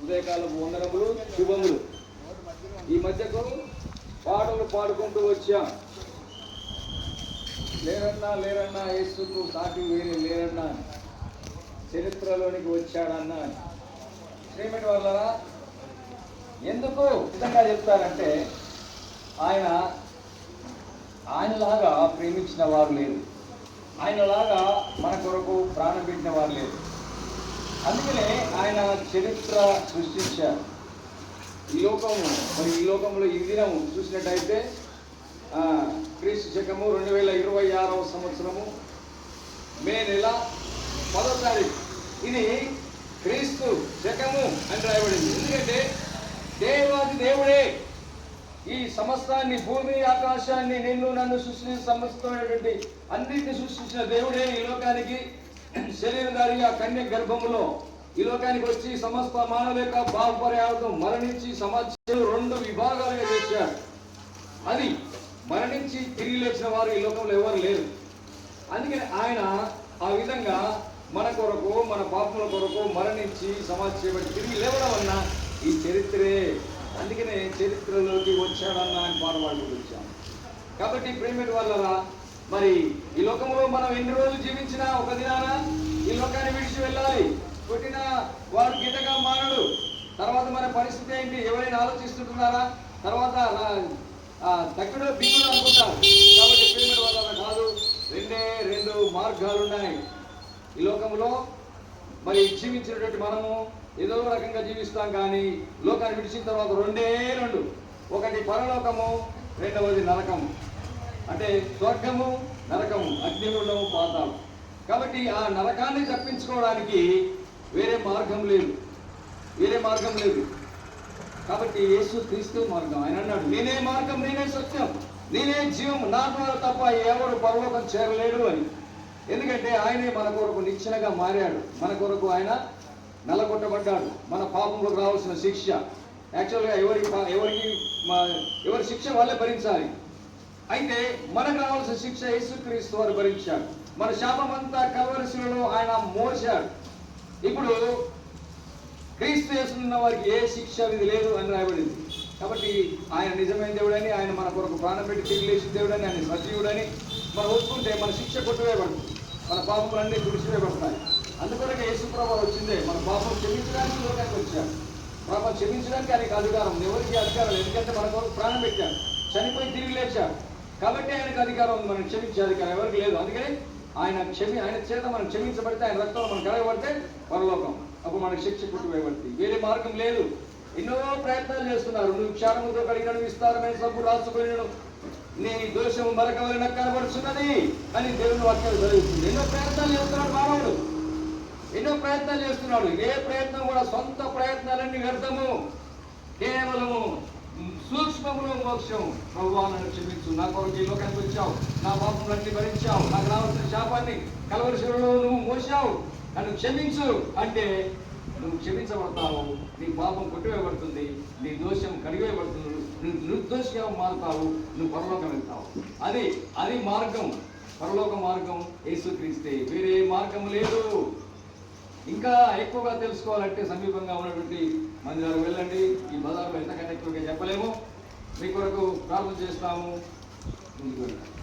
ఉదయకాలపు వందనములు, శుభములు. ఈ మధ్యకు పాటలు పాడుకుంటూ వచ్చాం. లేరన్నా లేరన్నా యేసుకు సాటి వేరే లేరన్నా, చరిత్రలోనికి వచ్చాడన్నా. శ్రీమతి వాళ్ళ ఎందుకు విధంగా చెప్తారంటే, ఆయనలాగా ప్రేమించిన వారు లేరు, ఆయనలాగా మన కొరకు ప్రాణం పెట్టిన వారు లేరు. అందుకనే ఆయన చరిత్ర సృష్టించారు. ఈ లోకంలో ఈ దినము చూసినట్టయితే క్రీస్తు శకము 2026వ సంవత్సరము మే నెల 10వ తారీఖు. ఇది క్రీస్తు శకము అని రాయబడింది. ఎందుకంటే దేవాది దేవుడే ఈ సమస్తాన్ని, భూమి ఆకాశాన్ని, నిన్ను నన్ను సృష్టించిన సమస్తమైనటువంటి అన్నింటిని సృష్టించిన దేవుడే ఈ లోకానికి శరీరధారి ఆ కన్య గర్భములో ఈ లోకానికి వచ్చి సమస్త మానవ యొక్క బాహుపర్యావతం మరణించి సమాజంలో 2 విభాగాలుగా చేశారు. అది మరణించి తిరిగి లేచిన వారు ఈ లోకంలో ఎవరు లేరు. అందుకని ఆయన ఆ విధంగా మన కొరకు, మన పాపముల కొరకు మరణించి సమాజం చేయబడి తిరిగి లేవడం వలన ఈ చరిత్రే. అందుకనే చరిత్రలోకి వచ్చాడన్న ఆయన పాడవాళ్ళకి వచ్చాం. కాబట్టి ప్రేమిటి వాళ్ళరా, మరి ఈ లోకంలో మనం ఎన్ని రోజులు జీవించినా ఒక దినాన ఈ లోకాన్ని విడిచి వెళ్ళాలి. పుట్టిన వాడు గిటగా మానడు. తర్వాత మన పరిస్థితి ఏంటి? ఎవరైనా ఆలోచిస్తుంటున్నారా? తర్వాత తక్కువ బిగ్గుడు అనుకుంటారు. కాబట్టి ప్రేమిటి వాళ్ళ కాదు, 2 మార్గాలు ఉన్నాయి ఈ లోకంలో. మరి జీవించినటువంటి మనము ఏదో రకంగా జీవిస్తాం, కానీ లోకాన్ని విడిచిన తర్వాత 2 ఒకటి పరలోకము, 2వది నరకము. అంటే స్వర్గము, నరకము, అగ్నిగుండము, పాతాళం. కాబట్టి ఆ నరకాన్ని తప్పించుకోవడానికి వేరే మార్గం లేదు. కాబట్టి యేసు క్రీస్తు మార్గం. ఆయన అన్నాడు, నేనే మార్గం, నేనే సత్యం, నేనే జీవం, నా ద్వారా తప్ప ఎవరు పరలోకం చేరలేడు అని. ఎందుకంటే ఆయనే మన కొరకు నిచ్చెనగా మారాడు. మన కొరకు ఆయన నల్లగొట్టబడ్డాడు. మన పాపంలోకి రావాల్సిన శిక్ష, యాక్చువల్గా ఎవరి శిక్ష వాళ్ళే భరించాలి. అయితే మనకు రావాల్సిన శిక్ష యేసుక్రీస్తు వారు భరించాడు. మన శాపం అంతా కల్వరి శిలువలో ఆయన మోసాడు. ఇప్పుడు క్రీస్తు యేసున్న వారికి ఏ శిక్ష విధి లేదు అని రాయబడింది. కాబట్టి ఆయన నిజమైన దేవుడని, ఆయన మన కొరకు ప్రాణం పెట్టి తిరిగి లేచిన దేవుడని, ఆయన సజీవుడని మనం ఒప్పుకుంటే మన శిక్ష కొట్టువేయబడుతుంది, మన పాపములన్నీ తుడిచివేయబడతాయి. అందుకొరకే యేసు ప్రభువు వచ్చిందే మన పాపం క్షమించడానికి లోకానికి వచ్చాడు. పాపం క్షమించడానికి ఆయనకు అధికారం, ఎవరికి అధికారం లేదు. ఎందుకంటే మన కొరకు ప్రాణం పెట్టాడు, చనిపోయి తిరిగి లేచాడు. కాబట్టి ఆయనకు అధికారం ఉంది, మనం క్షమించే అధికారం ఎవరికి లేదు. అందుకని ఆయన చేత మనం క్షమించబడితే, ఆయన రక్తంలో మనం కడగబడితే పరలోకం, అప్పుడు మనకు శిక్ష కొట్టువేయబడుతుంది. వేరే మార్గం లేదు. ఎన్నో ప్రయత్నాలు చేస్తున్నారు. నువ్వు క్షారముతో కడిగినను, విస్తారమైన సబ్బు రాసుకుని నీ దోషము మరొకవలన కనబడుతున్నది అని దేవుని వాక్యాలు చదువుతుంది. ఎన్నో ప్రయత్నాలు చేస్తున్నాడు మానవుడు, ఎన్నో ప్రయత్నాలు చేస్తున్నాడు. ఏ ప్రయత్నం కూడా సొంత ప్రయత్నాలన్నీ వ్యర్థము. కేవలము సూక్ష్మములో మోక్షం. ప్రభువా నన్ను క్షమించు, నా కొరకు ఈ లోకానికి వచ్చావు, నా పాపములన్నీ భరించావు, నాకు రావాల్సిన శాపాన్ని కల్వరి శిలువలో నువ్వు మోసావు, నన్ను క్షమించు అంటే నువ్వు క్షమించబడతావు, నీ పాపం కొట్టివేయబడుతుంది, నీ దోషం కడిగివేయబడుతుంది, నువ్వు నిర్దోషంగా మారుతావు, నువ్వు పరలోకం వెళ్తావు. అది మార్గం, పరలోక మార్గం యేసుక్రీస్తే. వేరే మార్గం లేదు. ఇంకా ఎక్కువగా తెలుసుకోవాలంటే సమీపంగా ఉన్నటువంటి మందిరాలకు వెళ్ళండి. ఈ బజార్లో ఎంతకంటే ఎక్కువగా చెప్పలేము. మీ కొరకు ప్రార్థన చేస్తాము. ముందుకు వెళ్ళండి.